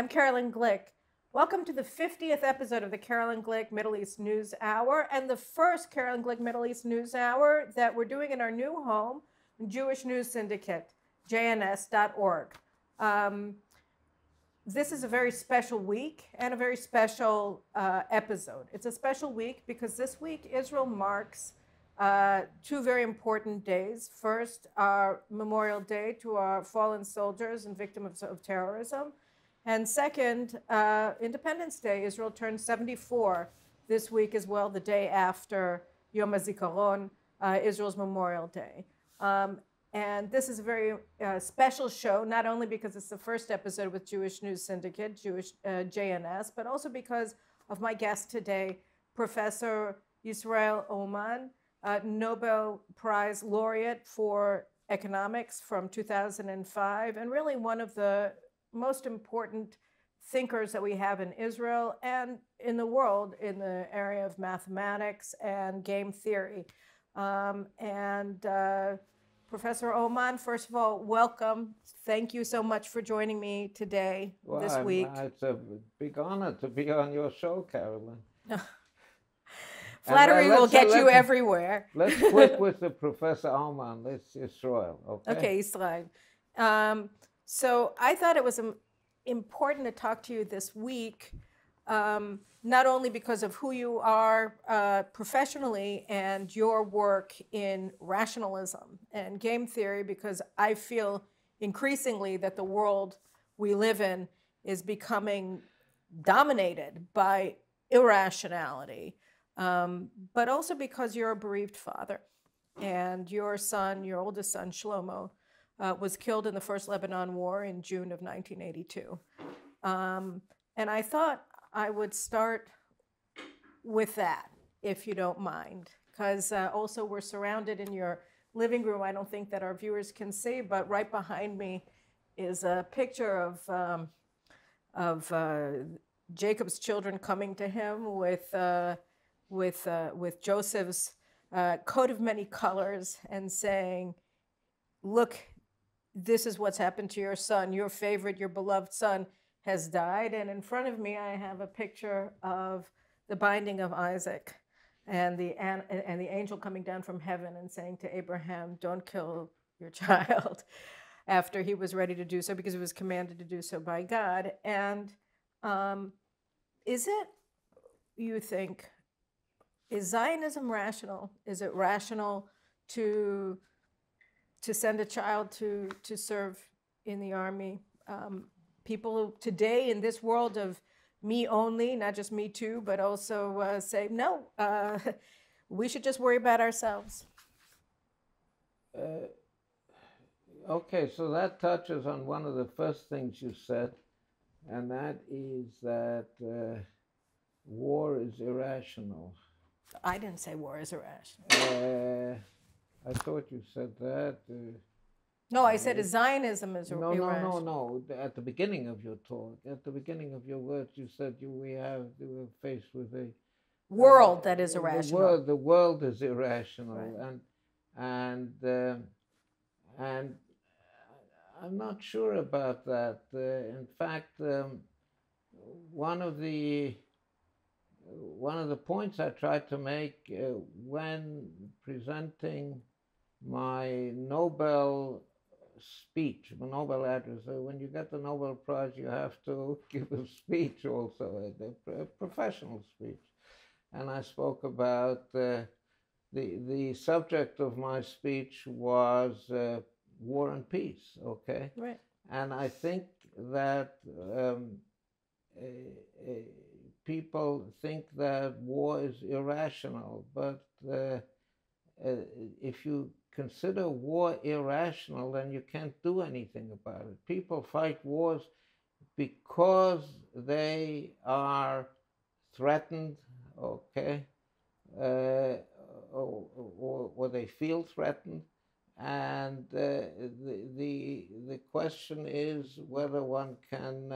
Carolyn Glick. Welcome to the 50th episode of the Carolyn Glick Middle East News Hour, and the first Carolyn Glick Middle East News Hour that we're doing in our new home, Jewish News Syndicate, JNS.org. This is a very special week and a very special episode. It's a special week because this week Israel marks two very important days. First, our Memorial Day to our fallen soldiers and victims of terrorism. And second, Independence Day. Israel turned 74 this week as well, the day after Yom HaZikaron, Israel's Memorial Day. And this is a very special show, not only because it's the first episode with Jewish News Syndicate, JNS, but also because of my guest today, Professor Yisrael Aumann, Nobel Prize laureate for economics from 2005, and really one of the most important thinkers that we have in Israel and in the world in the area of mathematics and game theory. Professor Aumann, first of all, welcome. Thank you so much for joining me today, this week. It's a big honor to be on your show, Carolyn. Flattery will get you everywhere. Let's quit with the Professor Aumann. Let's Israel, okay? Okay, Israel. So I thought it was important to talk to you this week, not only because of who you are professionally and your work in rationalism and game theory, because I feel increasingly that the world we live in is becoming dominated by irrationality, but also because you're a bereaved father and your son, your oldest son, Shlomo, was killed in the First Lebanon War in June of 1982. And I thought I would start with that, if you don't mind, because also we're surrounded in your living room. I don't think that our viewers can see, but right behind me is a picture of Jacob's children coming to him with Joseph's coat of many colors and saying, "Look, this is what's happened to your son. Your favorite, your beloved son has died." And in front of me, I have a picture of the binding of Isaac and the angel coming down from heaven and saying to Abraham, "Don't kill your child," after he was ready to do so because he was commanded to do so by God. And is it, you think, is Zionism rational? Is it rational to send a child to serve in the army? People today in this world of me only, not just me too, but also say, no, we should just worry about ourselves. Okay, so that touches on one of the first things you said, and that is that war is irrational. I didn't say war is irrational. I thought you said that. No, I said Zionism is irrational. No. At the beginning of your talk, at the beginning of your words, you said we were faced with a world that is irrational. The world is irrational, right. and I'm not sure about that. In fact, one of the points I tried to make when presenting my Nobel speech, the Nobel address. When you get the Nobel Prize, you have to give a speech also, a professional speech. And I spoke about the subject of my speech was war and peace, okay? Right. And I think that people think that war is irrational, but if you consider war irrational, then you can't do anything about it. People fight wars because they are threatened, okay, or they feel threatened, and the question is whether one can,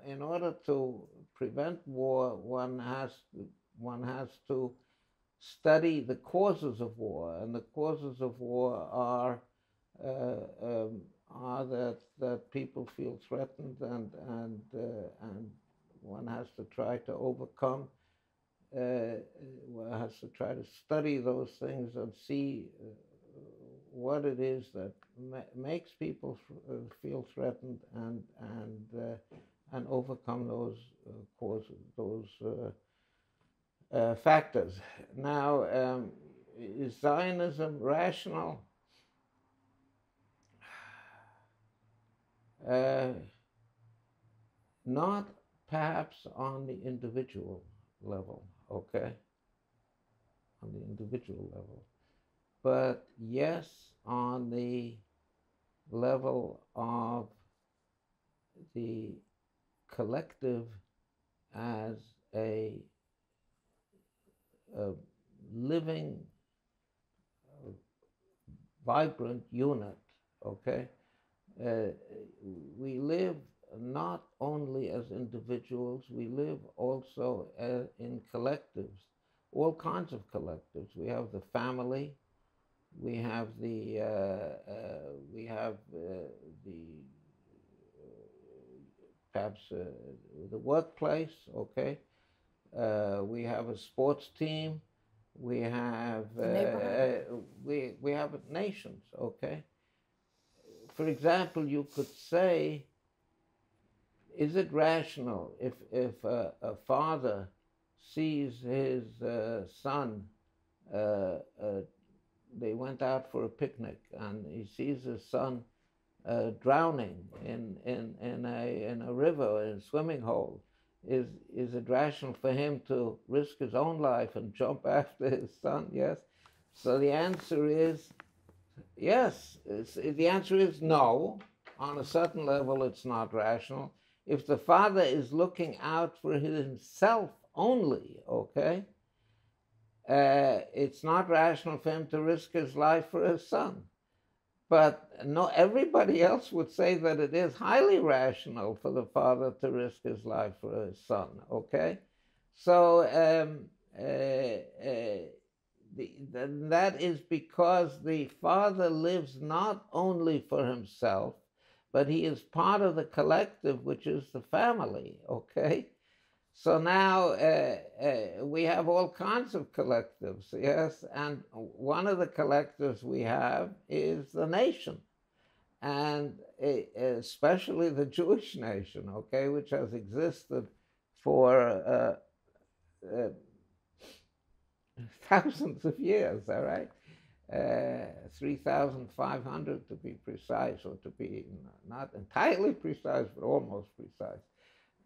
in order to prevent war, one has to study the causes of war, and the causes of war are that people feel threatened, and one has to try to overcome. One has to try to study those things and see what it is that makes people feel threatened, and overcome those causes, those factors. Now, is Zionism rational? Not perhaps on the individual level, okay? On the individual level. But yes, on the level of the collective as a living, vibrant unit, okay? We live not only as individuals, we live also in collectives, all kinds of collectives. We have the family, we have the perhaps the workplace, okay? We have a sports team, we have we have nations, okay? For example, you could say, is it rational if a father sees his son, they went out for a picnic, and he sees his son drowning in a river, in a swimming hole? Is it rational for him to risk his own life and jump after his son? Yes. So the answer is yes. The answer is no. On a certain level, it's not rational. If the father is looking out for himself only, okay, it's not rational for him to risk his life for his son. But no, everybody else would say that it is highly rational for the father to risk his life for his son, okay? So that is because the father lives not only for himself, but he is part of the collective, which is the family, okay? So now we have all kinds of collectives, yes? And one of the collectives we have is the nation, and especially the Jewish nation, okay, which has existed for thousands of years, all right? 3,500 to be precise, or to be not entirely precise, but almost precise.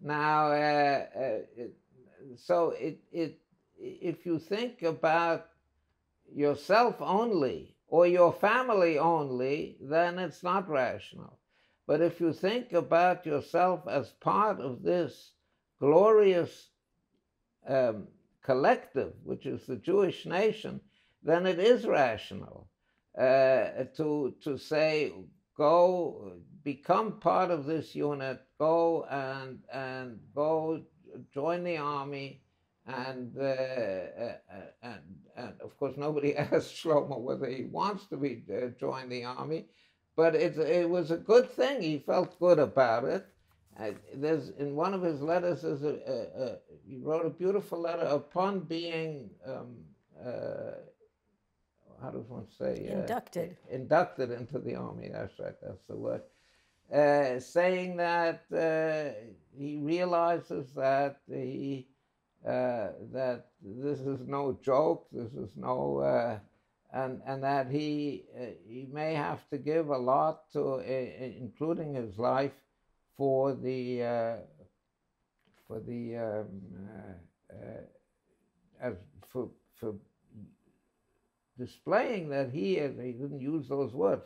Now, so if you think about yourself only or your family only, then it's not rational. But if you think about yourself as part of this glorious collective, which is the Jewish nation, then it is rational to say, go become part of this unit, go and go join the army, and of course nobody asked Shlomo whether he wants to be join the army, but it was a good thing. He felt good about it. There's in one of his letters, he wrote a beautiful letter upon being how does one say? Inducted into the army. That's right. That's the word. Saying that he realizes that that this is no joke. This is no, and that he may have to give a lot to, including his life, for displaying that he didn't use those words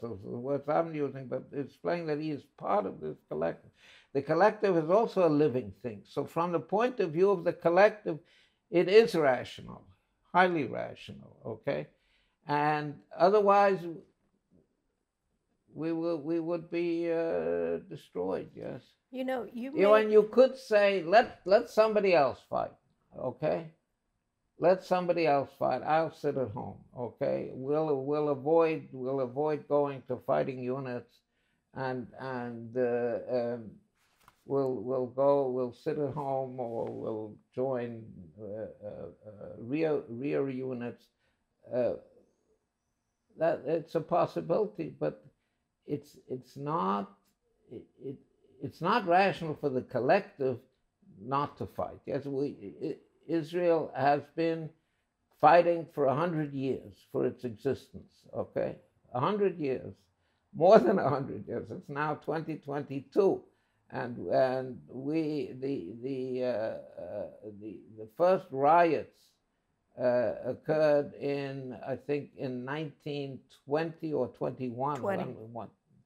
I'm using, but displaying that he is part of this collective. The collective is also a living thing. So from the point of view of the collective, it is rational, highly rational, okay? And otherwise, we would be destroyed, yes? And you could say, let somebody else fight, okay? Let somebody else fight. I'll sit at home, okay? We'll avoid going to fighting units, and we'll sit at home or we'll join rear units. That it's a possibility, but it's not rational for the collective not to fight. Yes, Israel has been fighting for 100 years for its existence. Okay, 100 years, more than 100 years. It's now 2022, and the first riots occurred in, I think, in 1920 or 21.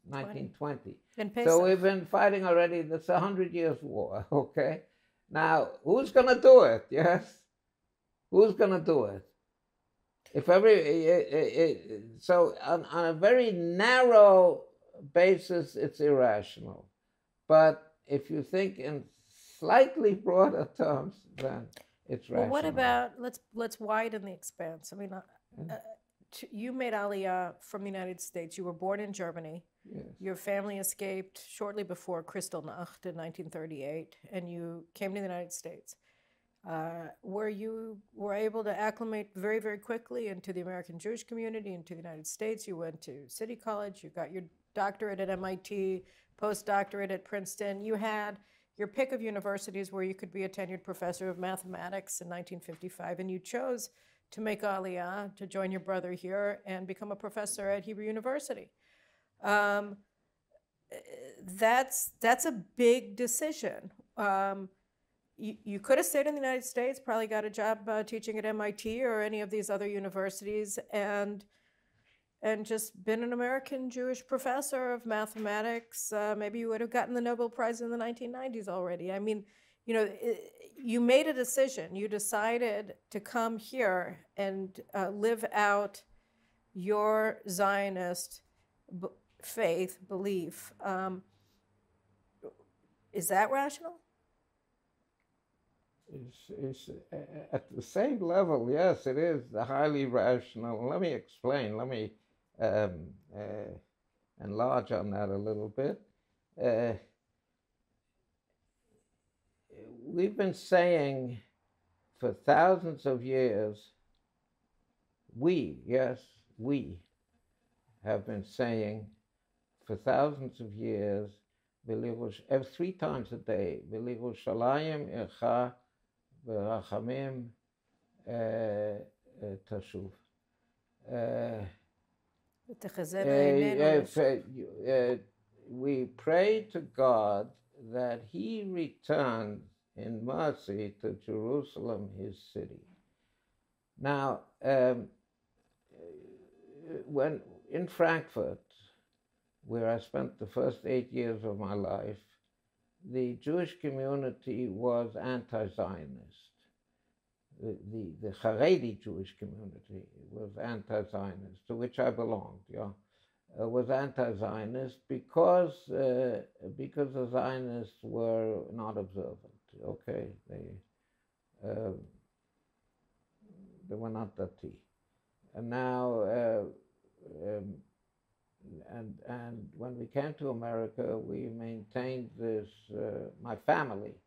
1920. So we've been fighting already. That's 100 years war. Okay, now who's going to do it? Yes, who's going to do it? If so on a very narrow basis, it's irrational. But if you think in slightly broader terms, then it's rational. Well, what about, let's widen the expanse. I mean, you made Aliyah from the United States. You were born in Germany. Yes. Your family escaped shortly before Kristallnacht in 1938, and you came to the United States. Where you were able to acclimate very, very quickly into the American Jewish community, into the United States. You went to City College. You got your doctorate at MIT, postdoctorate at Princeton. You had your pick of universities where you could be a tenured professor of mathematics in 1955, and you chose to make Aliyah, to join your brother here and become a professor at Hebrew University. That's a big decision. You could have stayed in the United States, probably got a job teaching at MIT or any of these other universities, and just been an American Jewish professor of mathematics. Maybe you would have gotten the Nobel Prize in the 1990s already. I mean, you know, you made a decision. You decided to come here and live out your Zionist faith, belief. Is that rational? It's at the same level, yes, it is highly rational. Let me explain. Let me enlarge on that a little bit. We've been saying for thousands of years, we have been saying for thousands of years, 3 times a day, Shalayim Echa V'Rachamim Tashuv. We pray to God that He returns in mercy to Jerusalem, His city. Now, when in Frankfurt, where I spent the first 8 years of my life, the Jewish community was anti-Zionist. The Haredi Jewish community was anti-Zionist, to which I belonged, was anti-Zionist because the Zionists were not observant, okay? They were not dati. And now, and when we came to America, we maintained this, my family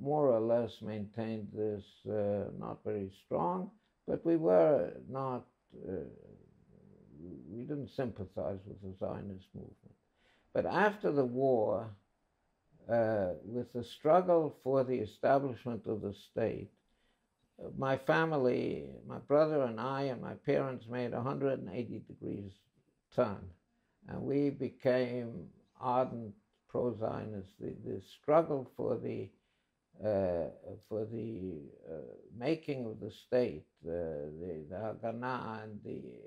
more or less maintained this, not very strong, but we were not, we didn't sympathize with the Zionist movement. But after the war, with the struggle for the establishment of the state, my family, my brother and I and my parents made a 180 degrees turn, and we became ardent pro-Zionists. The struggle for the making of the state, the Haganah and the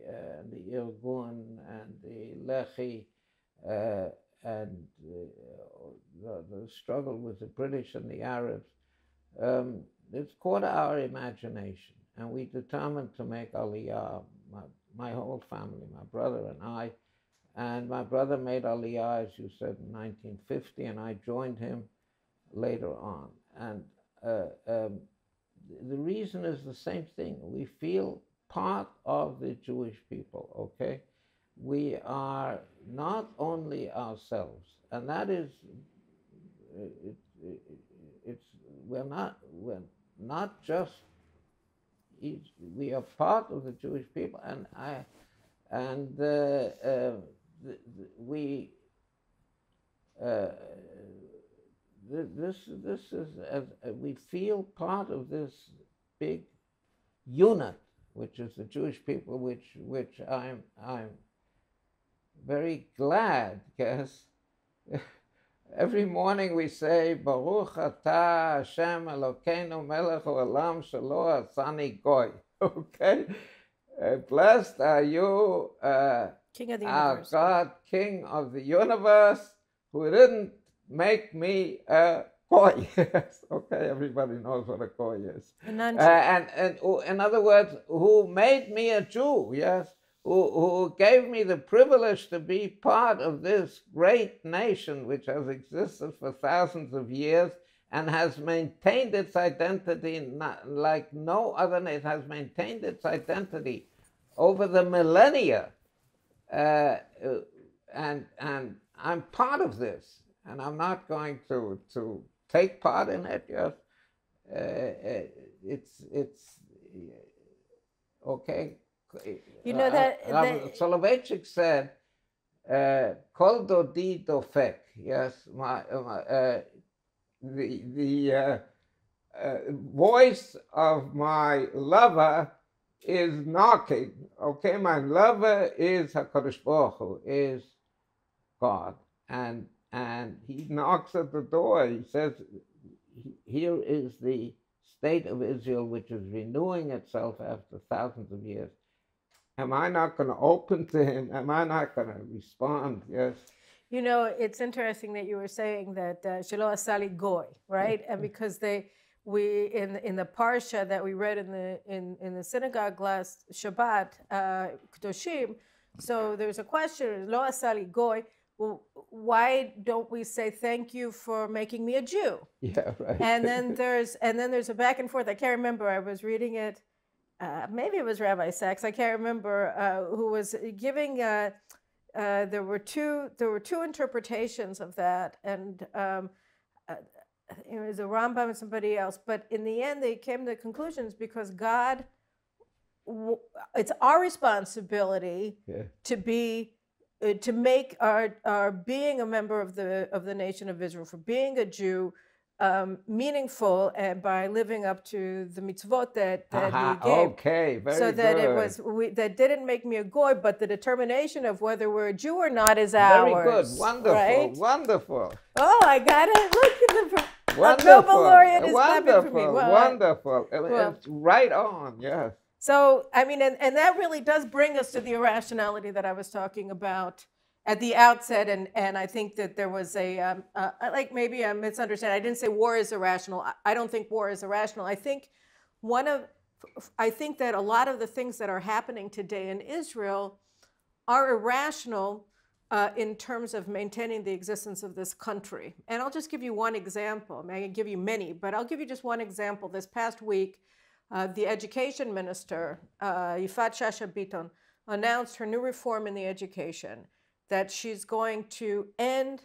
Irgun and the Lehi, and the struggle with the British and the Arabs, it's caught our imagination, and we determined to make Aliyah, my whole family, my brother and I. And my brother made Aliyah, as you said, in 1950, and I joined him later on. And the reason is the same thing. We feel part of the Jewish people, okay? we are not only ourselves, and that is, we're not just, we are part of the Jewish people, this is, we feel part of this big unit, which is the Jewish people, which I'm very glad, because every morning we say, Baruch atah Hashem Elokeinu melech haolam shelo asani goy. Okay? Blessed are you, King of the our universe. God, King of the universe, who didn't make me a goy. Yes, okay, everybody knows what a goy is. And in other words, who made me a Jew, yes, who gave me the privilege to be part of this great nation which has existed for thousands of years and has maintained its identity like no other nation. It has maintained its identity over the millennia. And I'm part of this, and I'm not going to take part in it. Yes, it's okay. You know that Soloveitchik said, "Kol dodi dofek." Yes, the voice of my lover is knocking. Okay, my lover is HaKadosh Baruch Hu, is God, and he knocks at the door. He says, "Here is the state of Israel, which is renewing itself after thousands of years. Am I not going to open to him? Am I not going to respond?" Yes. You know, it's interesting that you were saying that Shelo Asali Goy, right? And because we in the parsha that we read in the synagogue last Shabbat, Kedoshim, so there's a question, Lo Asali Goy. Well, why don't we say thank you for making me a Jew? Yeah, right. And then there's a back and forth. I can't remember. I was reading it. Maybe it was Rabbi Sachs. I can't remember who was giving. There were two interpretations of that, and it was a Rambam and somebody else. But in the end, they came to conclusions because God. It's our responsibility to make our being a member of the nation of Israel, for being a Jew, meaningful, and by living up to the mitzvot that he gave. Okay, very so that good. That didn't make me a goy, but the determination of whether we're a Jew or not is ours. Very good, wonderful, right? wonderful. Oh, I got it! Look at the wonderful, Nobel laureate is wonderful, clapping for me. Well, wonderful. It's right on, yes. So, I mean, and that really does bring us to the irrationality that I was talking about at the outset. And I think that there was like maybe a misunderstanding. I didn't say war is irrational. I don't think war is irrational. I think that a lot of the things that are happening today in Israel are irrational in terms of maintaining the existence of this country. And I'll just give you one example. I can give you many, but I'll give you just one example. This past week, the education minister, Yifat Shasha Biton, announced her new reform in the education, that she's going to end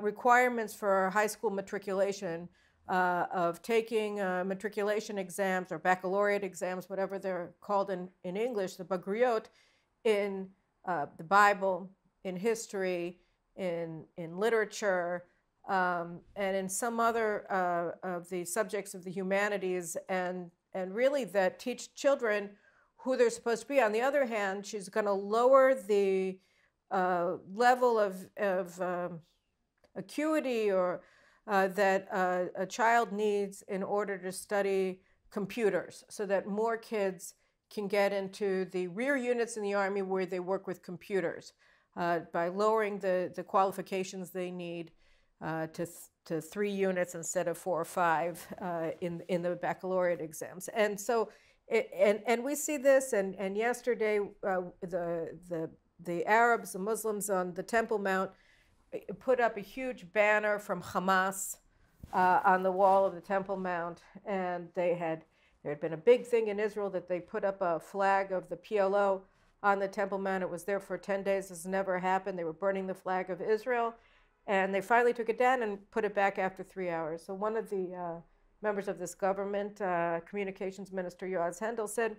requirements for high school matriculation of taking matriculation exams or baccalaureate exams, whatever they're called in English, the Bagriyot, in the Bible, in history, in literature, and in some other of the subjects of the humanities, and really that teach children who they're supposed to be. On the other hand, she's going to lower the level of acuity or that a child needs in order to study computers, so that more kids can get into the rear units in the Army where they work with computers, by lowering the qualifications they need to 3 units instead of 4 or 5 in the baccalaureate exams. And so, and we see this. And yesterday, the Arabs, the Muslims on the Temple Mount, put up a huge banner from Hamas on the wall of the Temple Mount, and there had been a big thing in Israel that they put up a flag of the PLO on the Temple Mount. It was there for 10 days. This never happened. They were burning the flag of Israel. And they finally took it down and put it back after 3 hours. So one of the members of this government, communications minister Yoaz Hendel, said,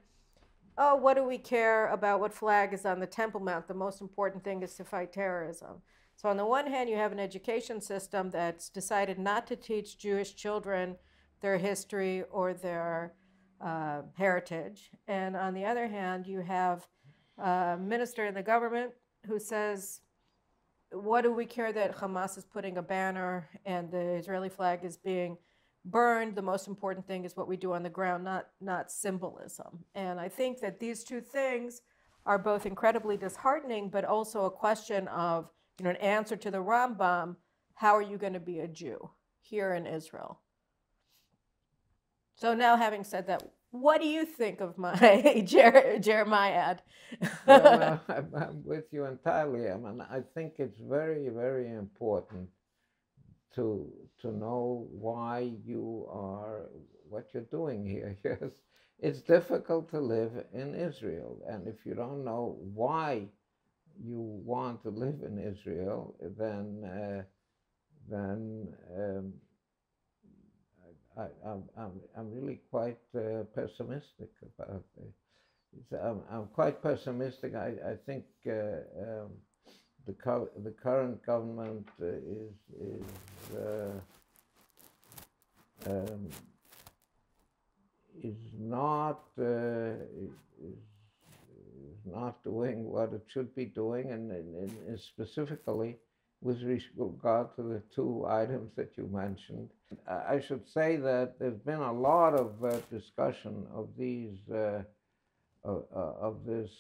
oh, what do we care about what flag is on the Temple Mount? The most important thing is to fight terrorism. So on the one hand, you have an education system that's decided not to teach Jewish children their history or their heritage. And on the other hand, you have a minister in the government who says, what do we care that Hamas is putting a banner and the Israeli flag is being burned? The most important thing is what we do on the ground, not symbolism. And I think that these two things are both incredibly disheartening, but also a question of, an answer to the Rambam, how are you going to be a Jew here in Israel? So now, having said that, what do you think of my Jeremiah? Well, I'm with you entirely. I mean, I think it's very, very important to know why you are what you're doing here. Yes, it's difficult to live in Israel, and if you don't know why you want to live in Israel, then I'm really quite pessimistic about it. I'm quite pessimistic. I think the current government is not doing what it should be doing, and specifically with regard to the two items that you mentioned. I should say that there's been a lot of discussion of these of this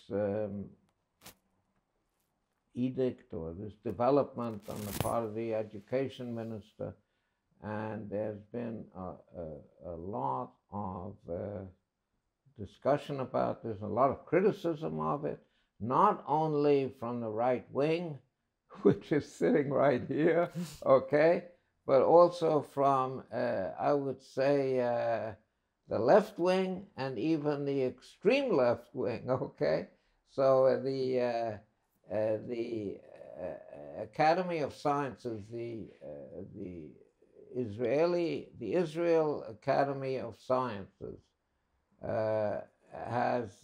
edict or this development on the part of the education minister, and there's been a lot of discussion about this, a lot of criticism of it, not only from the right wing, which is sitting right here, okay, but also from, I would say, the left wing and even the extreme left wing, okay? So the Academy of Sciences, the Israel Academy of Sciences has,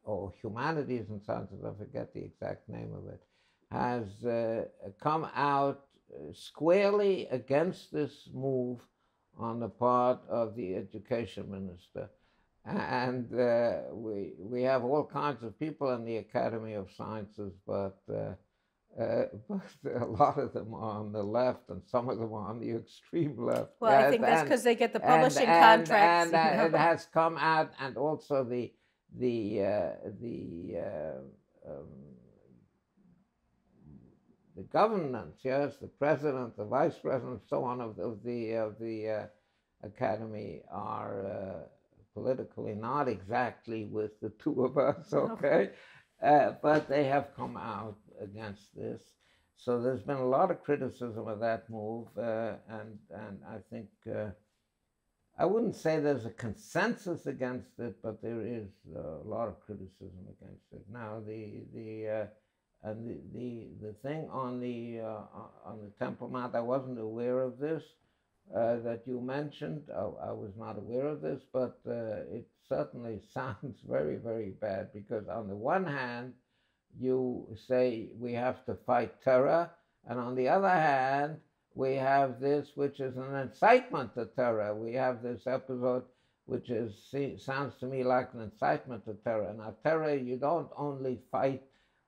or Humanities and Sciences, I forget the exact name of it, has come out squarely against this move on the part of the education minister. And we have all kinds of people in the Academy of Sciences, but a lot of them are on the left, and some of them are on the extreme left. Well, yes, I think that's because they get the publishing contracts. And it has come out, and also the governance, yes, the president, the vice president, so on of the academy are politically not exactly with the two of us, okay, but they have come out against this. So there's been a lot of criticism of that move, and I think I wouldn't say there's a consensus against it, but there is a lot of criticism against it. Now the thing on the Temple Mount, I wasn't aware of this that you mentioned. I was not aware of this, but it certainly sounds very, very bad, because on the one hand, you say we have to fight terror, and on the other hand, we have this which is an incitement to terror. We have this episode which sounds to me like an incitement to terror. Now, terror, you don't only fight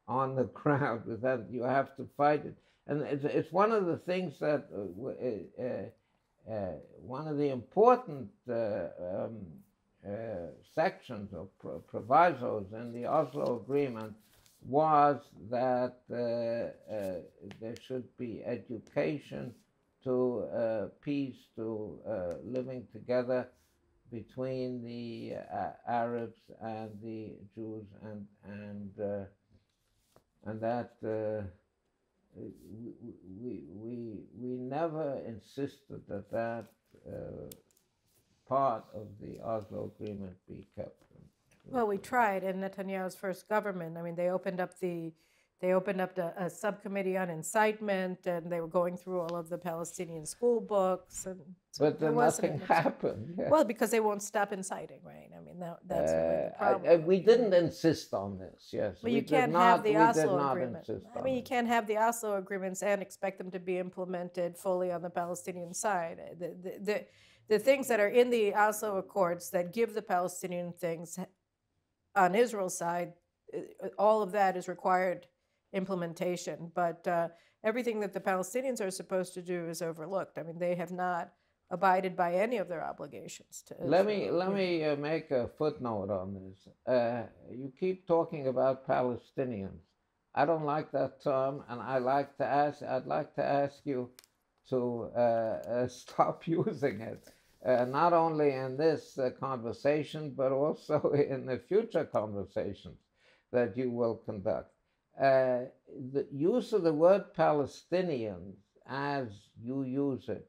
on the ground with that, you have to fight it. And it's one of the things that, one of the important sections of provisos in the Oslo Agreement was that there should be education to peace, to living together between the Arabs and the Jews, and that we never insisted that part of the Oslo Agreement be kept. Well, we tried in Netanyahu's first government. I mean, they opened up a subcommittee on incitement, and they were going through all of the Palestinian school books, and so But then nothing happened. Yeah. Well, because they won't stop inciting, right? I mean, that's really the problem. We didn't insist on this. Yes, well, you can't have the Oslo agreement. I mean, you can't have the Oslo agreements and expect them to be implemented fully on the Palestinian side. The things that are in the Oslo Accords that give the Palestinian things on Israel's side, all of that is required implementation, but everything that the Palestinians are supposed to do is overlooked. I mean, they have not abided by any of their obligations to Israel. Let me make a footnote on this. You keep talking about Palestinians. I don't like that term, and I'd like to ask you to stop using it. Not only in this conversation, but also in the future conversations that you will conduct. The use of the word Palestinians, as you use it,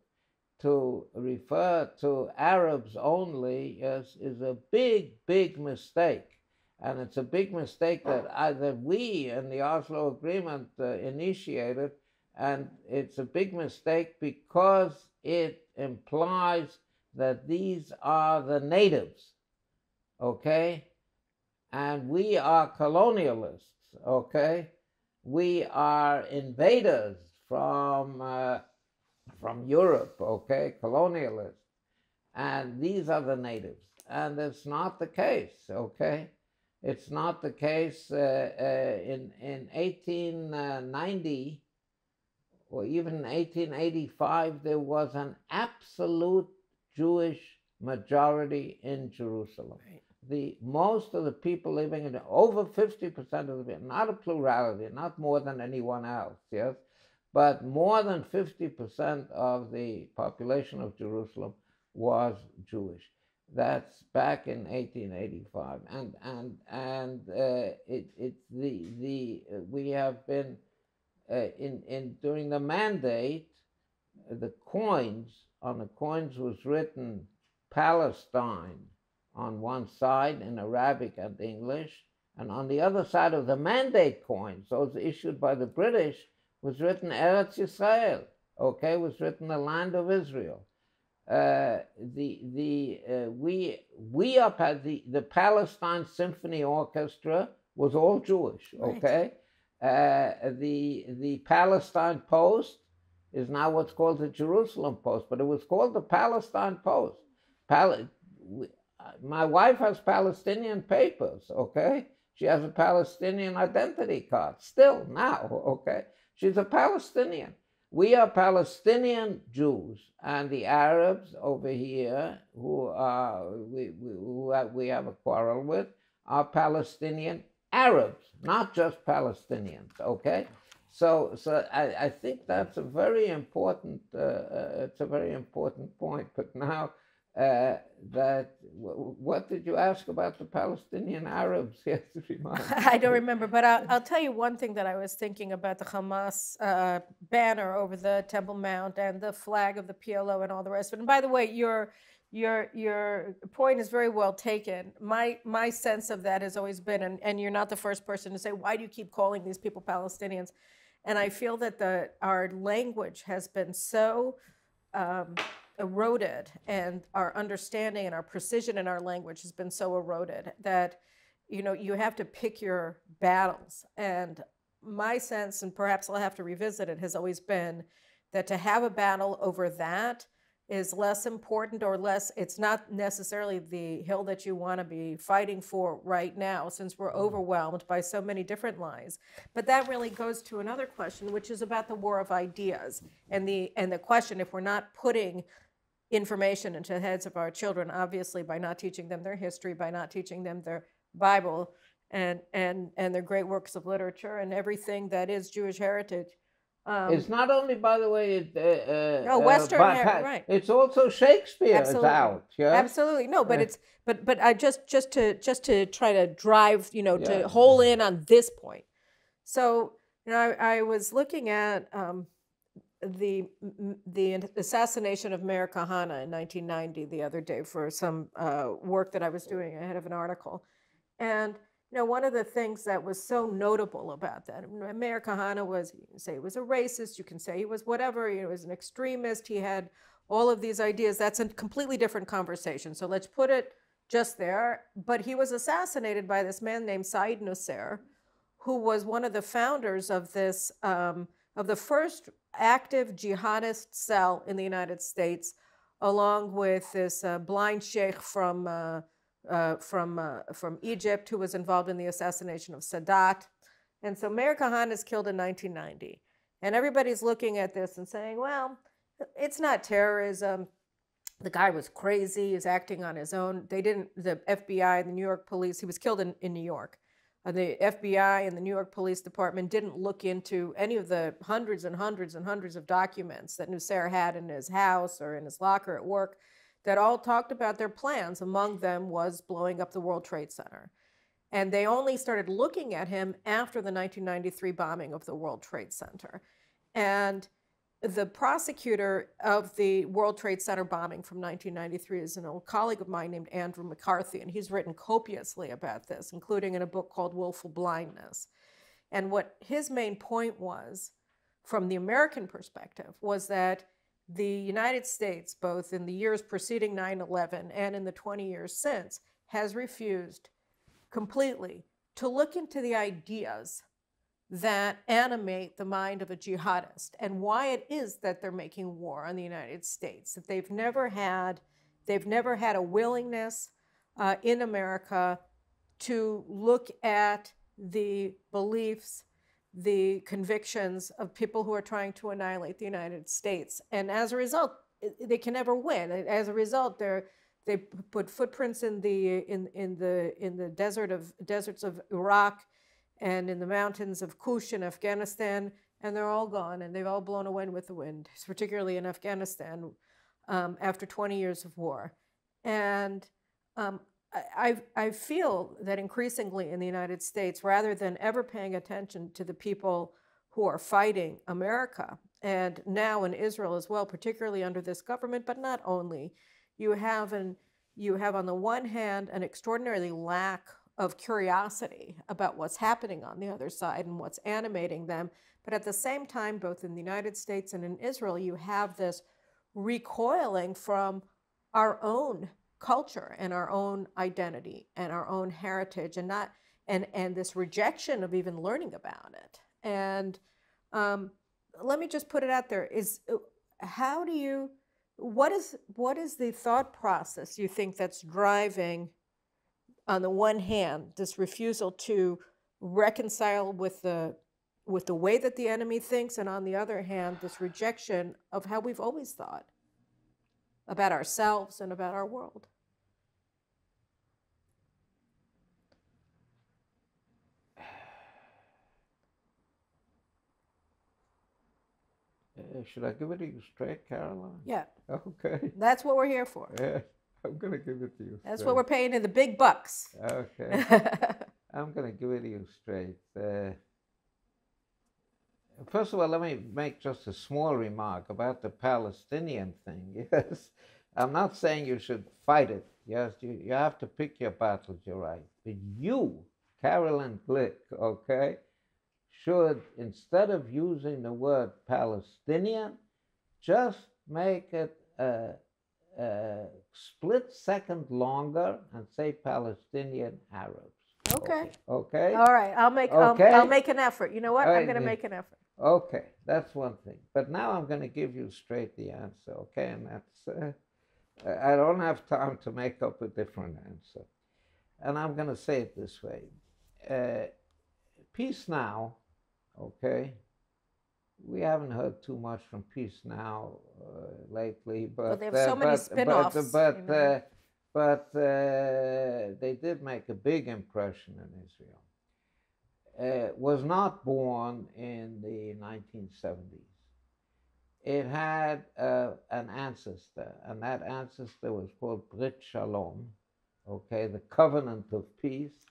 to refer to Arabs only is a big, big mistake. And it's a big mistake that we in the Oslo Agreement initiated, and it's a big mistake because it implies that these are the natives, okay? And we are colonialists, okay? We are invaders from Europe, okay? Colonialists. And these are the natives. And it's not the case, okay? It's not the case. In 1890, or even in 1885, there was an absolute Jewish majority in Jerusalem. Right. Most of the people living in over 50% of the people, not a plurality, not more than anyone else, yes, but more than 50% of the population of Jerusalem was Jewish. That's back in 1885, we have been during the mandate, the coins. On the coins was written Palestine on one side in Arabic and English, and on the other side of the mandate coins, those issued by the British, was written Eretz Yisrael, okay, was written the land of Israel. The Palestine Symphony Orchestra was all Jewish, okay? Right. The Palestine Post is now what's called the Jerusalem Post, but it was called the Palestine Post. My wife has Palestinian papers, okay? She has a Palestinian identity card, still now, okay? She's a Palestinian. We are Palestinian Jews, and the Arabs over here, who we have a quarrel with, are Palestinian Arabs, not just Palestinians, okay? So I think that's a very important. It's a very important point. But now, what did you ask about the Palestinian Arabs? Yes, I don't remember, but I'll tell you one thing that I was thinking about: the Hamas banner over the Temple Mount and the flag of the PLO and all the rest of it. And by the way, your point is very well taken. My sense of that has always been, and you're not the first person to say, why do you keep calling these people Palestinians? And I feel that our language has been so eroded, and our understanding and our precision in our language has been so eroded that, you have to pick your battles. And my sense, and perhaps I'll have to revisit it, has always been that to have a battle over that is less important, or less, it's not necessarily the hill that you want to be fighting for right now, since we're overwhelmed by so many different lies. But that really goes to another question, which is about the war of ideas, and the question, if we're not putting information into the heads of our children, obviously by not teaching them their history, by not teaching them their Bible and their great works of literature and everything that is Jewish heritage. It's not only, by the way, Western, right? It's also Shakespeare. Absolutely. Is out. Yes? Absolutely, no, but it's but I just to try to drive, to hole in on this point. So, I was looking at the assassination of Meir Kahane in 1990 the other day for some work that I was doing ahead of an article, And one of the things that was so notable about that, Meir Kahane was, you can say he was a racist, you can say he was whatever, he was an extremist, he had all of these ideas. That's a completely different conversation. So let's put it just there. But he was assassinated by this man named Said Nusser, who was one of the founders of this, of the first active jihadist cell in the United States, along with this blind sheikh from Egypt who was involved in the assassination of Sadat. And so Meir Kahane is killed in 1990. And everybody's looking at this and saying, well, it's not terrorism. The guy was crazy, he's acting on his own. The FBI, the New York police, he was killed in New York. The FBI and the New York Police Department didn't look into any of the hundreds and hundreds and hundreds of documents that Nusser had in his house or in his locker at work that all talked about their plans. Among them was blowing up the World Trade Center. And they only started looking at him after the 1993 bombing of the World Trade Center. And the prosecutor of the World Trade Center bombing from 1993 is an old colleague of mine named Andrew McCarthy, and he's written copiously about this, including in a book called Willful Blindness. And what his main point was, from the American perspective, was that the United States, both in the years preceding 9/11 and in the 20 years since, has refused completely to look into the ideas that animate the mind of a jihadist and why it is that they're making war on the United States, that they've never had a willingness in America to look at the beliefs, the convictions of people who are trying to annihilate the United States. And as a result, they can never win. As a result, they put footprints in the deserts of Iraq and in the mountains of Kush in Afghanistan, and they're all gone, and they've all blown away with the wind, particularly in Afghanistan, after 20 years of war. And I feel that increasingly in the United States, rather than ever paying attention to the people who are fighting America, and now in Israel as well, particularly under this government, but not only, you have on the one hand an extraordinary lack of curiosity about what's happening on the other side and what's animating them. But at the same time, both in the United States and in Israel, you have this recoiling from our own culture and our own identity and our own heritage, and this rejection of even learning about it. And let me just put it out there: what is the thought process you think that's driving, on the one hand, this refusal to reconcile with the way that the enemy thinks, and on the other hand, this rejection of how we've always thought about ourselves and about our world? Should I give it to you straight, Caroline? Yeah. Okay. That's what we're here for. Yeah, I'm going to give it to you straight. That's what we're paying in the big bucks. Okay. I'm going to give it to you straight. First of all, let me make just a small remark about the Palestinian thing. Yes, I'm not saying you should fight it. Yes, you have to pick your battles, you're right. But you, Caroline Glick, okay, should, instead of using the word Palestinian, just make it a split second longer and say Palestinian Arabs. Okay. Okay. All right. I'll make an effort. You know what? I'm going to make an effort. Okay, that's one thing. But now I'm going to give you straight the answer. Okay, and that's I don't have time to make up a different answer, and I'm going to say it this way: Peace Now. Okay, we haven't heard too much from Peace Now lately, but they have so many spin-offs. But they did make a big impression in Israel. Was not born in the 1970s. It had an ancestor, and that ancestor was called Brit Shalom, okay, the covenant of peace.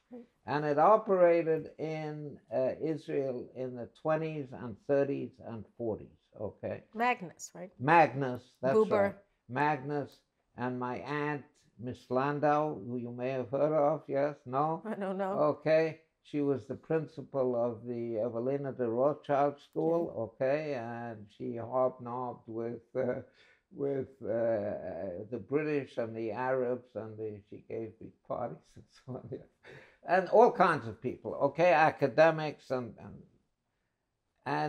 And it operated in Israel in the 20s and 30s and 40s, okay? Magnus, right? Magnus, that's Buber. right. Magnus, and my aunt Miss Landau, who you may have heard of, yes? No? I don't know. Okay. She was the principal of the Evelina de Rothschild School, okay, and she hobnobbed with the British and the Arabs, and she gave big parties and so on, yeah. And all kinds of people, okay, academics, and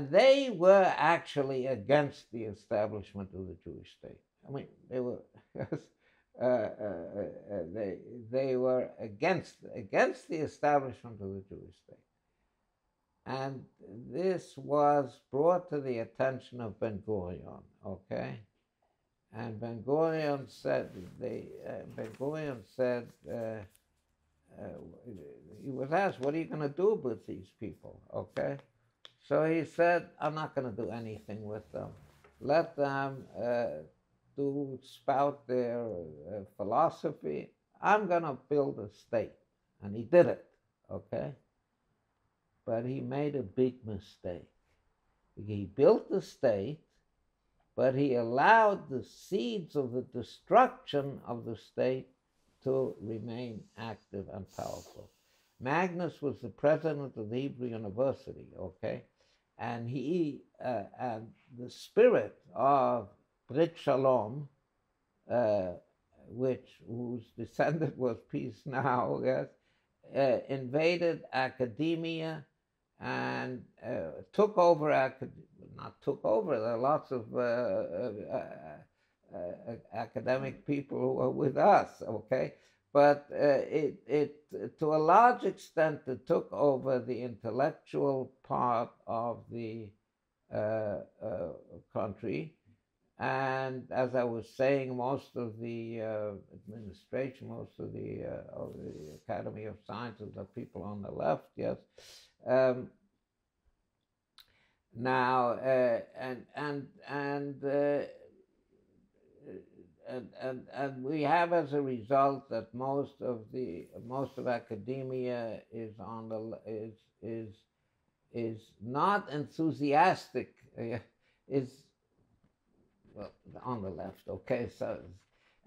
they were actually against the establishment of the Jewish state. I mean, they were they were against the establishment of the Jewish state, and this was brought to the attention of Ben Gurion. Okay, and Ben Gurion said he was asked, "What are you going to do with these people?" Okay, so he said, "I'm not going to do anything with them. Let them to spout their philosophy. I'm going to build a state." And he did it, okay? But he made a big mistake. He built the state, but he allowed the seeds of the destruction of the state to remain active and powerful. Magnus was the president of the Hebrew University, okay? And he, and the spirit of Brit Shalom, whose descendant was Peace Now, yes, invaded academia and took over, not took over, there are lots of academic people who are with us, okay? But it to a large extent, it took over the intellectual part of the country. And as I was saying, most of the administration, most of the Academy of Sciences are people on the left, yes. Now, and we have as a result that most of academia is on the is not enthusiastic, is well, on the left, okay, so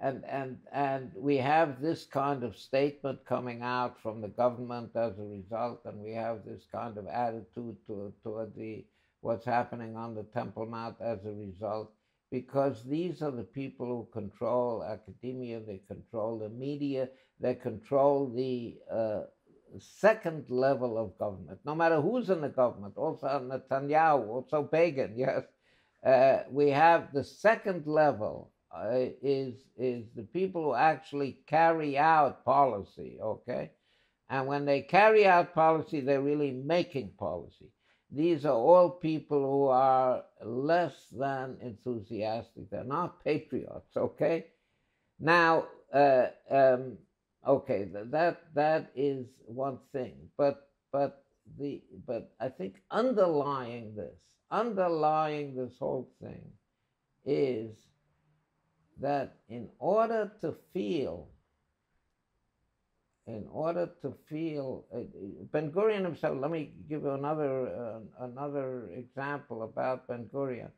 and we have this kind of statement coming out from the government as a result, and we have this kind of attitude toward what's happening on the Temple Mount as a result, because these are the people who control academia, they control the media, they control the second level of government, no matter who's in the government, also Netanyahu, also Begin, yes. We have the second level is the people who actually carry out policy, okay? And when they carry out policy, they're really making policy. These are all people who are less than enthusiastic. They're not patriots, okay? Now, okay, that is one thing, but I think underlying this whole thing is that in order to feel, Ben Gurion himself, let me give you another example about Ben Gurion.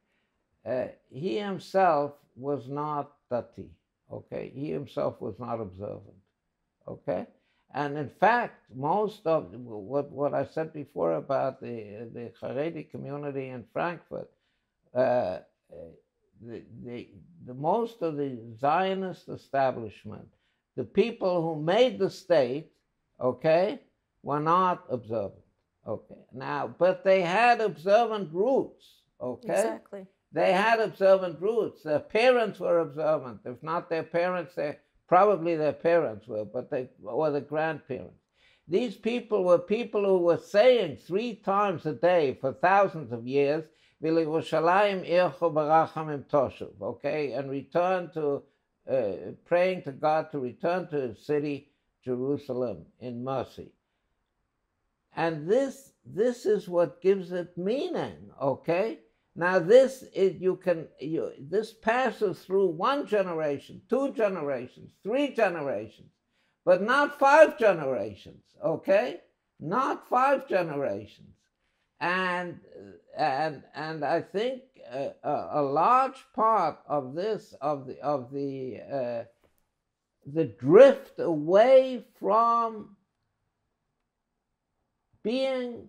He himself was not dati, okay? He himself was not observant, okay? And in fact, most of what I said before about the Haredi community in Frankfurt, most of the Zionist establishment, the people who made the state, okay, were not observant, okay. Now, but they had observant roots, okay. Exactly. They had observant roots. Their parents were observant. If not their parents, probably their parents were, or the grandparents. These people were people who were saying 3 times a day for thousands of years, okay, and return to, praying to God to return to his city, Jerusalem, in mercy. And this is what gives it meaning, okay? Now this passes through 1 generation, 2 generations, 3 generations, but not 5 generations, okay? Not 5 generations. And I think a large part of this, of the the drift away from being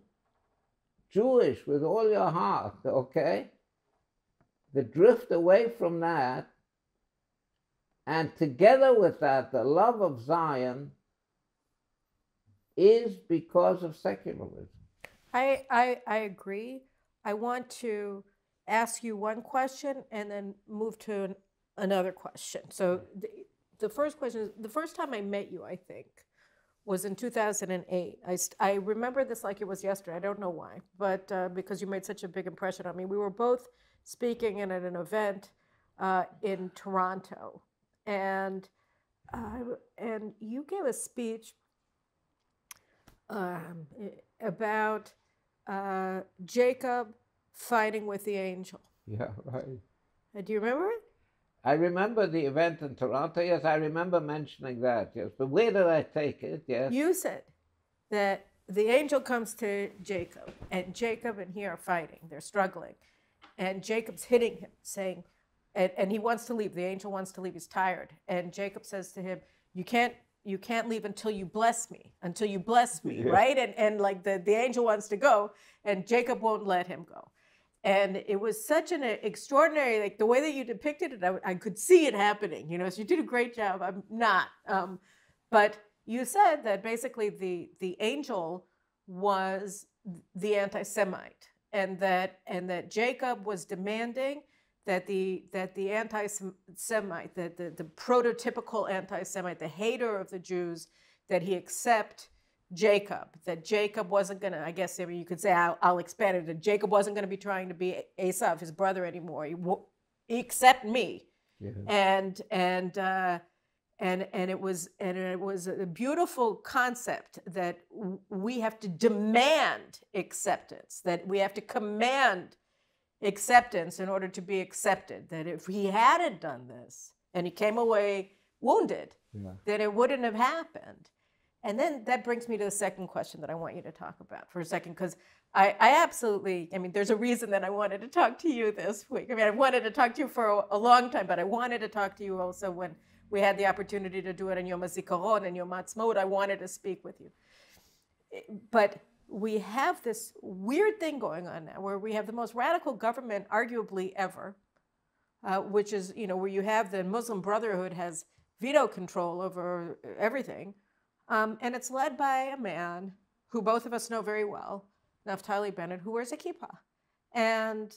Jewish with all your heart, okay? The drift away from that, and together with that, the love of Zion is because of secularism. I agree. I want to ask you one question and then move to another question. So the first question is, the first time I met you, I think, was in 2008. I remember this like it was yesterday. I don't know why, but because you made such a big impression on me. We were both speaking at an event in Toronto, and you gave a speech about Jacob fighting with the angel. Yeah, right. Do you remember it? I remember the event in Toronto. Yes, I remember mentioning that. Yes, but where did I take it? Yes. You said that the angel comes to Jacob, and Jacob and he are fighting. They're struggling, and Jacob's hitting him, saying, and he wants to leave. The angel wants to leave. He's tired, and Jacob says to him, "You can't leave until you bless me. Until you bless me." Yeah. Right? And like the angel wants to go, and Jacob won't let him go. And it was such an extraordinary, like the way that you depicted it, I could see it happening, you know, so you did a great job. I'm not. But you said that basically the angel was the anti-Semite, and that Jacob was demanding that the anti-Semite, the prototypical anti-Semite, the hater of the Jews, that he accept Jacob, that Jacob wasn't going to, I guess you could say, I'll expand it, that Jacob wasn't going to be trying to be Esau, his brother, anymore. He accept me. Yeah. And it was a beautiful concept that we have to demand acceptance, that we have to command acceptance in order to be accepted, that if he hadn't done this and he came away wounded, yeah, then it wouldn't have happened. And then that brings me to the second question that I want you to talk about for a second, because I absolutely, I mean, there's a reason that I wanted to talk to you this week. I mean, I wanted to talk to you for a long time, but I wanted to talk to you also when we had the opportunity to do it in Yom HaZikaron and Yom Haatzmaut. I wanted to speak with you. But we have this weird thing going on now where we have the most radical government arguably ever, which is, you know, where you have the Muslim Brotherhood has veto control over everything. And it's led by a man who both of us know very well, Naftali Bennett, who wears a kippah. And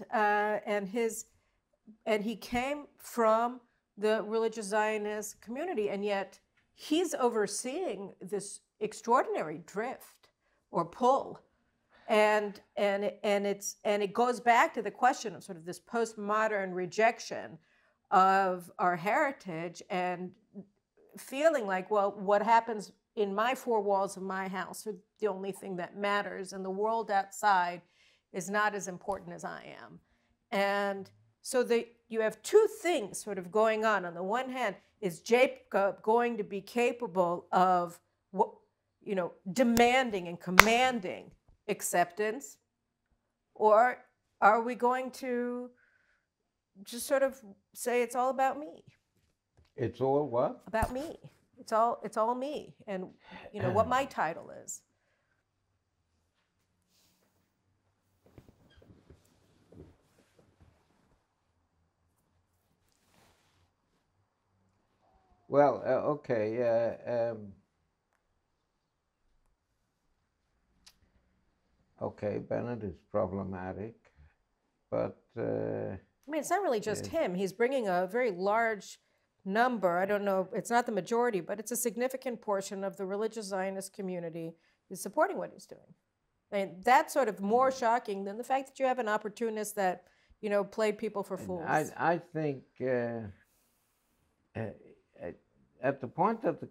he came from the religious Zionist community, and yet he's overseeing this extraordinary drift or pull. And it goes back to the question of sort of this postmodern rejection of our heritage and feeling like, well, what happens in my four walls of my house are the only thing that matters, and the world outside is not as important as I am. And so you have two things sort of going on. On the one hand, is Jacob going to be capable of, you know, demanding and commanding acceptance, or are we going to just sort of say it's all about me? It's all what? About me. It's all me, and you know what my title is. Well, okay. Okay, Bennett is problematic, but I mean, it's not really just him. He's bringing a very large number. I don't know. It's not the majority, but it's a significant portion of the religious Zionist community is supporting what he's doing. I mean, that's sort of more shocking than the fact that you have an opportunist that, you know, played people for fools. I think at the point that the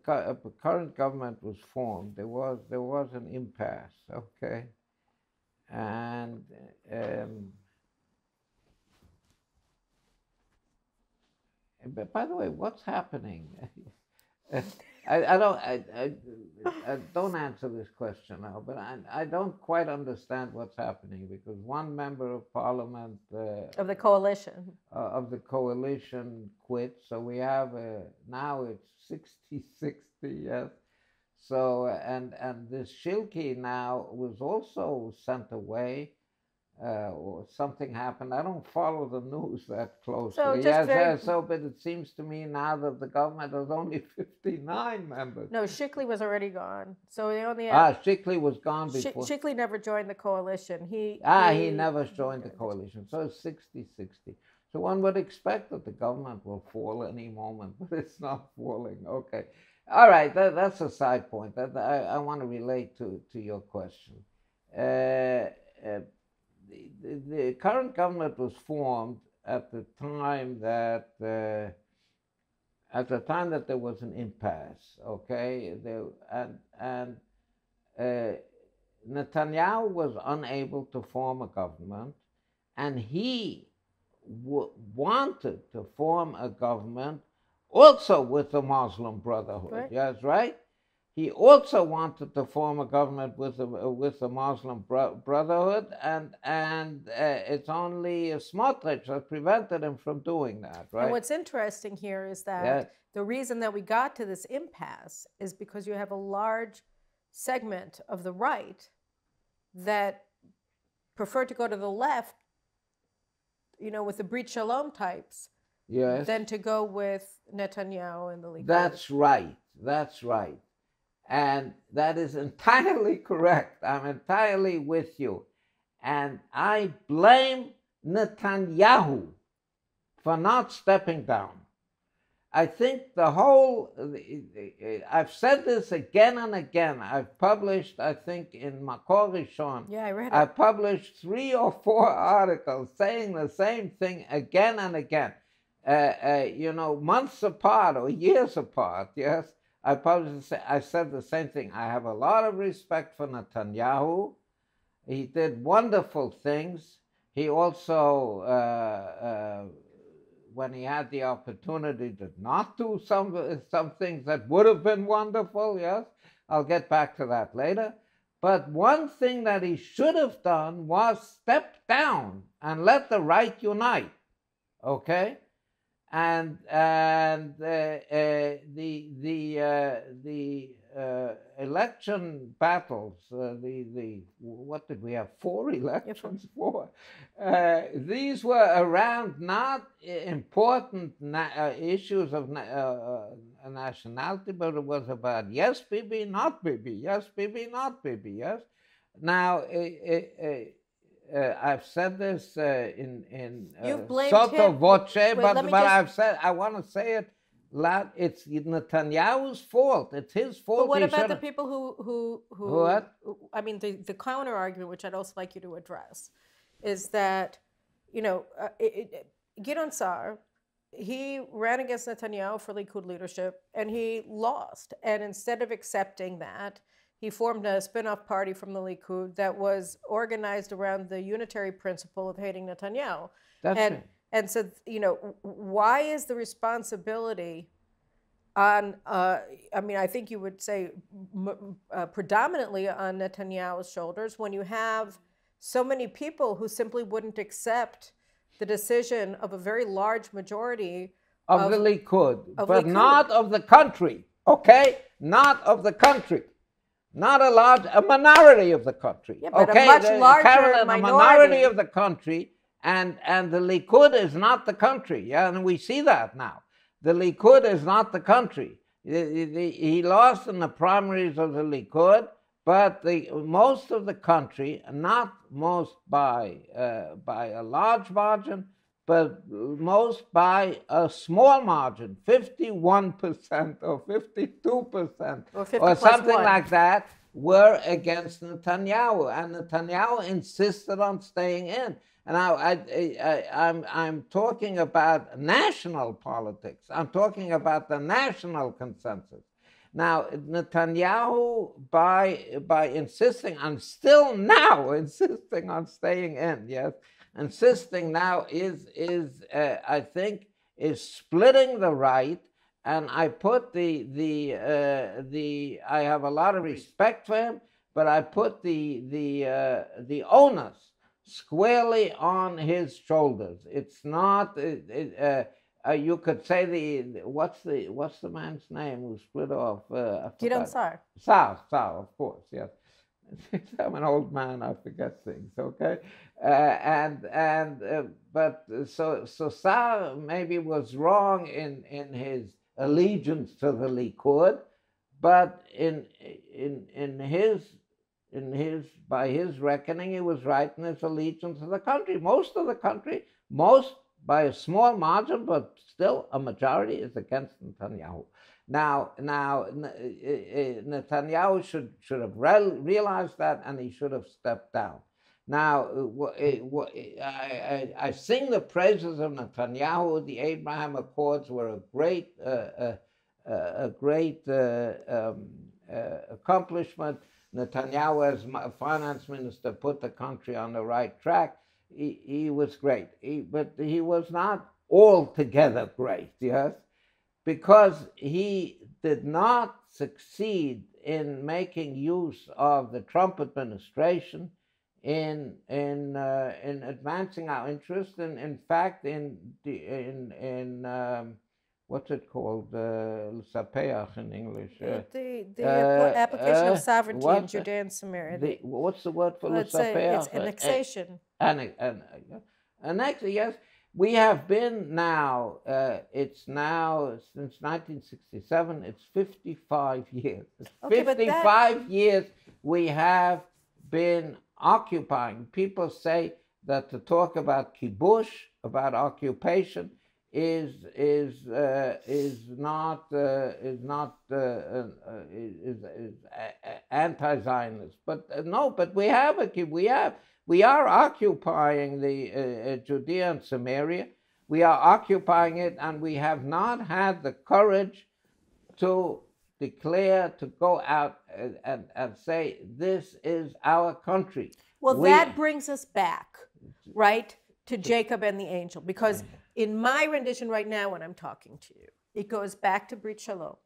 current government was formed, there was an impasse. Okay, and but by the way, what's happening? I don't answer this question now, but I don't quite understand what's happening because one member of parliament of the coalition quit, so we have now it's 60-60, yes. So and this Shilke now was also sent away. Or something happened. I don't follow the news that closely. So just but it seems to me now that the government has only 59 members. No, Shikli was already gone. So they only had, Shikli was gone before. Shikli never joined the coalition. He never joined the coalition. So it's 60-60. So one would expect that the government will fall any moment, but it's not falling. Okay. All right, that's a side point. That I want to relate to your question. The current government was formed at the time that there was an impasse. Okay, Netanyahu was unable to form a government, and he wanted to form a government also with the Muslim Brotherhood. Right. Yes, right. He also wanted to form a government with the Muslim Brotherhood, and it's only Smotrich that prevented him from doing that, right? And what's interesting here is that the reason that we got to this impasse is because you have a large segment of the right that prefer to go to the left, with the Brit Shalom types, than to go with Netanyahu and the Likud. That's right. That's right. And that is entirely correct. I'm entirely with you. And I blame Netanyahu for not stepping down. I think I've said this again and again. I've published, I think, in Makor Rishon. Yeah, I read it. I published 3 or 4 articles saying the same thing again and again. Months apart or years apart, yes. I said the same thing. I have a lot of respect for Netanyahu. He did wonderful things. He also, when he had the opportunity, did not do some things that would have been wonderful. Yes, I'll get back to that later. But one thing that he should have done was step down and let the right unite. Okay. And the election battles, what did we have? 4 elections? 4. These were around not important issues of nationality, but it was about yes, Bibi, not Bibi, yes, Bibi, not Bibi, yes. Now, I've said this in sotto voce, but I've said, I want to say it loud. It's Netanyahu's fault. It's his fault. But what about the people who what? I mean, the counter argument, which I'd also like you to address, is that Gideon Sa'ar, he ran against Netanyahu for Likud leadership, and he lost. And instead of accepting that, he formed a spin-off party from the Likud that was organized around the unitary principle of hating Netanyahu. And so, why is the responsibility on, I think you would say predominantly on Netanyahu's shoulders when you have so many people who simply wouldn't accept the decision of a very large majority of the Likud, but not of the country, okay? Not of the country. Not a minority of the country. Yeah, but a much larger minority of the country, and the Likud is not the country. Yeah, and we see that now. The Likud is not the country. He lost in the primaries of the Likud, but most of the country, not most by a large margin, but most by a small margin, 51% or 52% or something like that, were against Netanyahu, and Netanyahu insisted on staying in. And I'm talking about national politics. I'm talking about the national consensus. Now, Netanyahu, by insisting on still now insisting on staying in, yes, insisting now is I think, is splitting the right I put I have a lot of respect for him, but I put the onus squarely on his shoulders. It's not. You could say what's the man's name who split off? Gideon Sa'ar. Sa'ar, of course, yes. I'm an old man, I forget things. Okay, but so Sa'ar maybe was wrong in his allegiance to the Likud, but by his reckoning, he was right in his allegiance to the country. Most of the country, by a small margin, but still a majority, is against Netanyahu. Now, Netanyahu should have realized that, and he should have stepped down. Now, I sing the praises of Netanyahu. The Abraham Accords were a great accomplishment. Netanyahu, as finance minister, put the country on the right track. He was great, but he was not altogether great, yes, because he did not succeed in making use of the Trump administration in advancing our interests, and in fact, in what's it called, L'Sapeach in English? The application of sovereignty in Judea and Samaria. What's the word for L'Sapeach? It's annexation. Yes. We have been now, it's now, since 1967, it's 55 years. Okay, 55 years we have been occupying. People say that to talk about kibush, about occupation, is anti-Zionist. But no, but we are occupying the Judea and Samaria. We are occupying it, and we have not had the courage to declare, to go out and say, this is our country. Well, that brings us back, right, to Jacob and the angel, because in my rendition right now, when I'm talking to you, it goes back to Brit Shalom,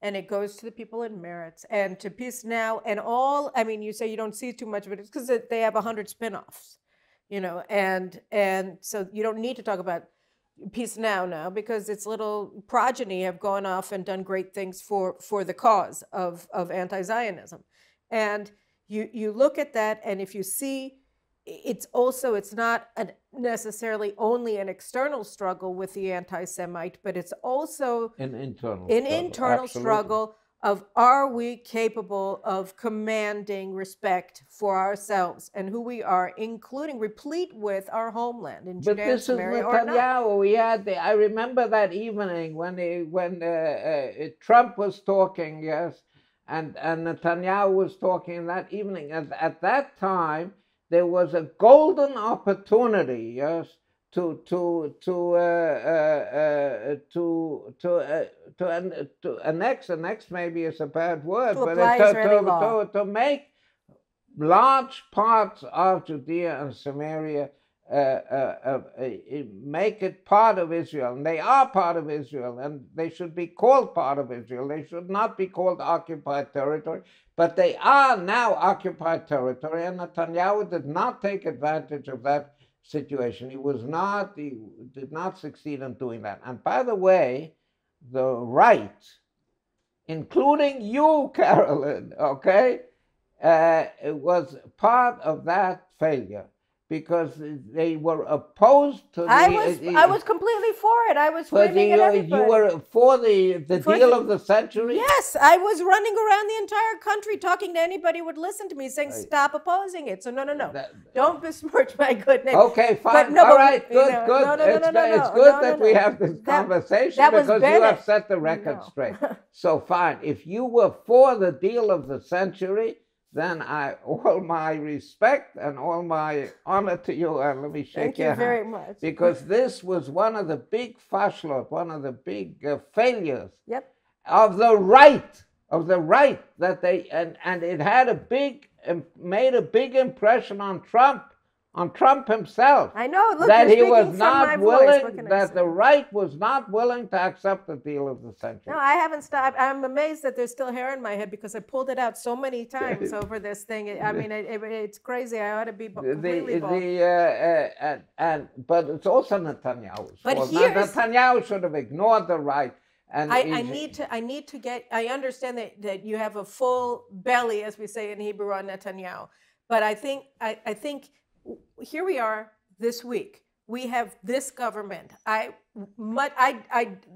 and it goes to the people in Meretz, and to Peace Now, and all. I mean, you say you don't see too much of it. It's because they have 100 spin-offs, and so you don't need to talk about Peace Now because its little progeny have gone off and done great things for the cause of anti-Zionism. And you look at that, and if you see, it's not necessarily only an external struggle with the anti-Semite, but it's also an internal struggle of, are we capable of commanding respect for ourselves and who we are, including replete with our homeland in Judea and Samaria, or not? We had I remember that evening when Trump was talking, yes, and Netanyahu was talking that evening. At that time, there was a golden opportunity, yes, to annex maybe is a bad word, but to make large parts of Judea and Samaria, make it part of Israel. And they are part of Israel, and they should be called part of Israel. They should not be called occupied territory, but they are now occupied territory, and Netanyahu did not take advantage of that situation. He did not succeed in doing that. And by the way, the right, including you, Carolyn, okay, was part of that failure, because they were opposed to I was completely for it. I was screaming at everybody. You were for the deal of the century? Yes, I was running around the entire country talking to anybody who would listen to me, saying, stop opposing it. So no. Don't besmirch my good name. Okay, fine. All right, good. It's good that we have this conversation, because you have set the record straight. So fine, if you were for the deal of the century, then all my respect and all my honor to you, and let me shake your hand. Thank you very much. Because this was one of the big fashlot, one of the big failures of the right, that they, and it had made a big impression on Trump on Trump himself. I know. Look, that he you're was speaking from my not voice. What willing, can I that say? the right was not willing to accept the deal of the century. No, I haven't stopped. I'm amazed that there's still hair in my head because I pulled it out so many times over this thing. I mean, it's crazy. I ought to be completely bald. But it's also Netanyahu's But fault. here's- Netanyahu should have ignored the right. And I need to get. I understand that you have a full belly, as we say in Hebrew, on Netanyahu. But I think here we are this week. We have this government. I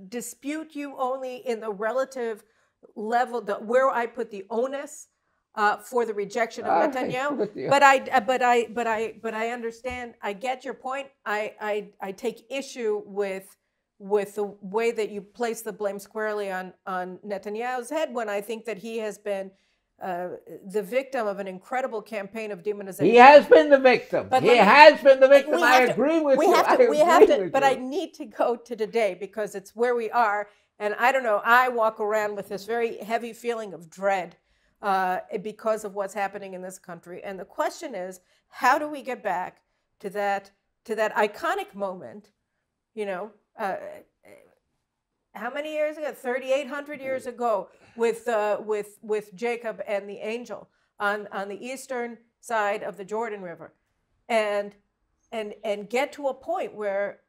dispute you only in the relative level, where I put the onus for the rejection of Netanyahu. But I understand. I get your point. I take issue with the way that you place the blame squarely on Netanyahu's head, when I think that he has been the victim of an incredible campaign of demonization. He has been the victim. But I agree with you. But I need to go to today because it's where we are. And I don't know, I walk around with this very heavy feeling of dread because of what's happening in this country. And the question is, how do we get back to that iconic moment, you know, how many years ago? 3,800 years ago, with Jacob and the angel on the eastern side of the Jordan River, and get to a point where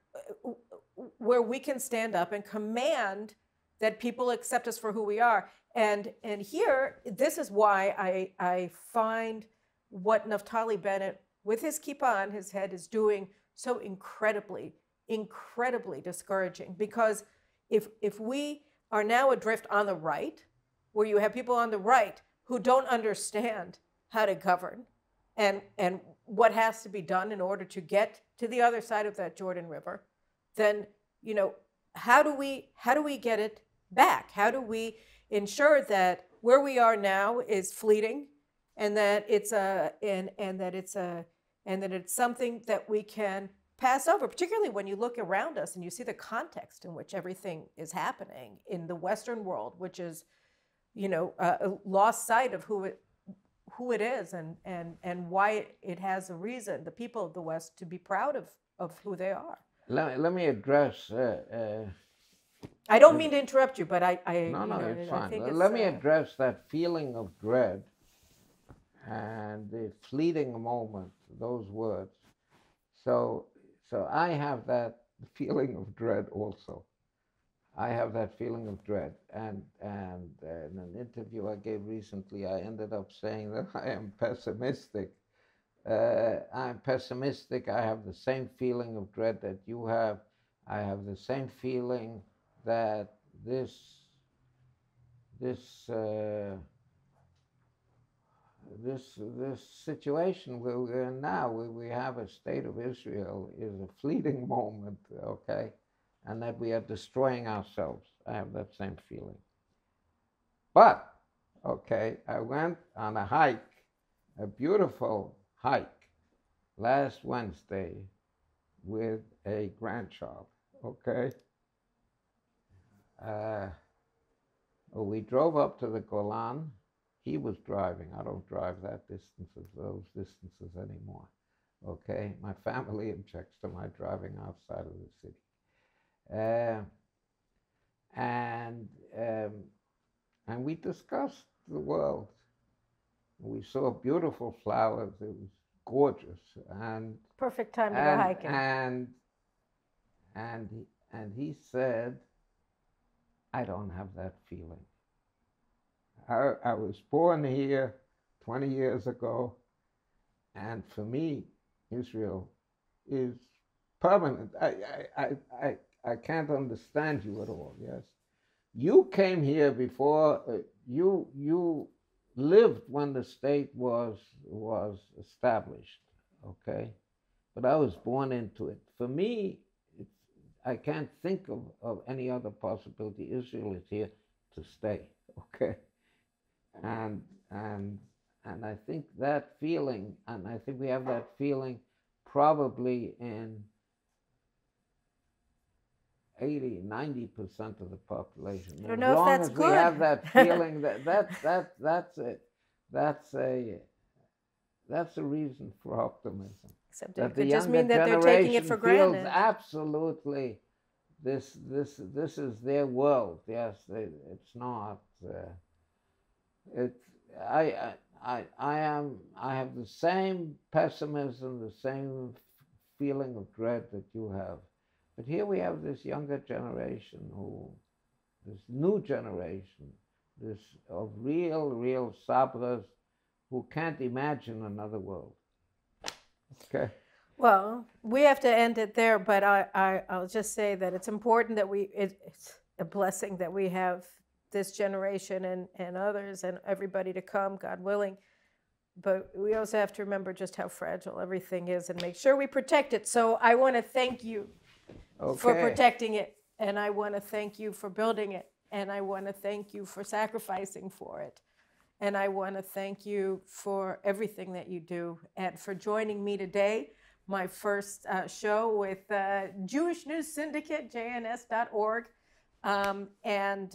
we can stand up and command that people accept us for who we are. And here, this is why I find what Naftali Bennett, with his kippah on his head, is doing so incredibly discouraging. Because if we are now adrift on the right, where you have people on the right who don't understand how to govern and what has to be done in order to get to the other side of that Jordan River, then, you know, how do we get it back? How do we ensure that where we are now is fleeting, and that it's something that we can pass over, particularly when you look around us and you see the context in which everything is happening in the Western world, which is, you know, lost sight of who it is and why it has a reason, the people of the West, to be proud of who they are. Let me address. I don't mean to interrupt you, but No, it's fine. Let me address that feeling of dread and the fleeting moment, those words. So I have that feeling of dread also. I have that feeling of dread. And in an interview I gave recently, I ended up saying that I am pessimistic. I'm pessimistic. I have the same feeling of dread that you have. I have the same feeling that this situation where we're in now, where we have a state of Israel, is a fleeting moment, okay? And that we are destroying ourselves. I have that same feeling. But, okay, I went on a hike, a beautiful hike, last Wednesday with a grandchild, okay? We drove up to the Golan. He was driving. I don't drive those distances anymore. Okay, my family objects to my driving outside of the city. And we discussed the world. We saw beautiful flowers. It was gorgeous. And perfect time to go hiking. And he said, I don't have that feeling. I was born here 20 years ago, and for me, Israel is permanent. I can't understand you at all, yes? You came here before, you lived when the state was established, okay? But I was born into it. For me, I can't think of any other possibility. Israel is here to stay, okay? And I think that feeling, and I think we have that feeling probably in 80–90% of the population. I don't know if that's good. As long as we have that feeling, that's a reason for optimism. Except that it the could just younger mean that they're taking it generation for feels granted. absolutely this is their world. Yes, it's not. I have the same pessimism, the same feeling of dread that you have. But here we have this younger generation this new generation, this of real sabras who can't imagine another world. Okay. Well, we have to end it there, but I'll just say that it's important that it's a blessing that we have this generation and others and everybody to come, God willing. But we also have to remember just how fragile everything is and make sure we protect it. So I want to thank you for protecting it. And I want to thank you for building it. And I want to thank you for sacrificing for it. And I want to thank you for everything that you do and for joining me today, my first show with Jewish News Syndicate, JNS.org. And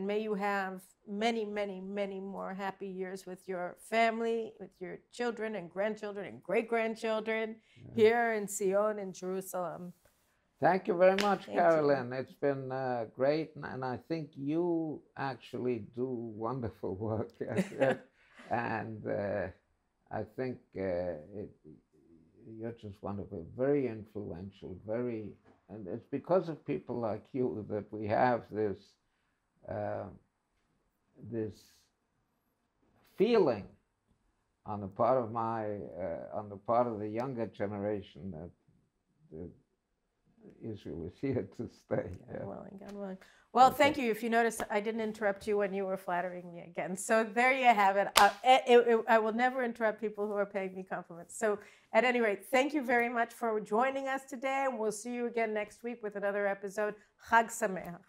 may you have many, many, many more happy years with your family, with your children and grandchildren and great-grandchildren here in Zion in Jerusalem. Thank you very much, Carolyn. It's been great, and I think you actually do wonderful work. And I think you're just wonderful, very influential, and it's because of people like you that we have this this feeling on the part of the younger generation that Israel is here to stay. God willing, God willing. Well, thank you. If you notice, I didn't interrupt you when you were flattering me again. So there you have it. I will never interrupt people who are paying me compliments. So at any rate, thank you very much for joining us today. And we'll see you again next week with another episode. Chag Sameach.